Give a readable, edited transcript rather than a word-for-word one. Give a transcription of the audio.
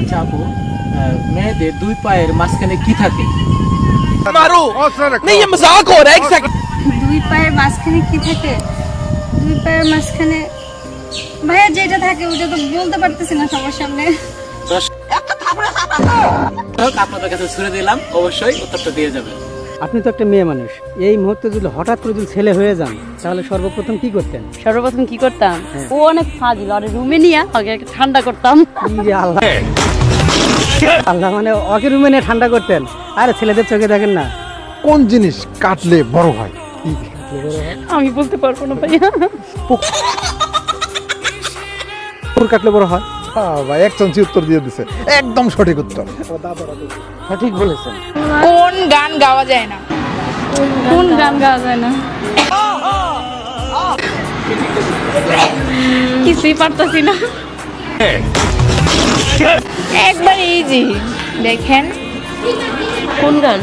আচ্ছা আপু, মেয়েদের দুই পায়ের মাঝখানে কি থাকে? मारो नहीं ये मजाक हो रहा है एक सेकंड। দুই পায়ের মাঝখানে কি থাকে? দুই পায়ের মাঝখানে ভাইয়া যেটা থাকে ওটা তো বলতে পারতেছি না সবার সামনে। আপনাদের কাছে ছুড়ে দিলাম, অবশ্যই উত্তরটা দিয়ে যাবেন। আপনি তো একটা মেয়ে মানুষ, এই মুহূর্তে যদি হঠাৎ করে যদি ছেলে হয়ে যান তাহলে সর্বপ্রথম কি করতেন? সর্বপ্রথম কি করতাম, ও অনেক ফাজিল, আর রুমে নিয়ে ওকে একটা ঠান্ডা করতাম। আল্লাহ আল্লাহ, মানে ওকে রুমে নিয়ে ঠান্ডা করতেন? আরে ছেলেদের চোখে দেখেন না কোন জিনিস কাটলে বড় হয়? আমি বলতে পারবো না ভাইয়া। পুকুর কাটলে বড় হয়? ভাই এক চান্সি উত্তর দিয়ে দিছে, একদম সঠিক উত্তর। সঠিক বলেছেন। কোন গান গাওয়া যায় না? কোন গান গাওয়া যায় না? কিছুই পারতাছি না। একবার ইজি দেখেন। কোন গান?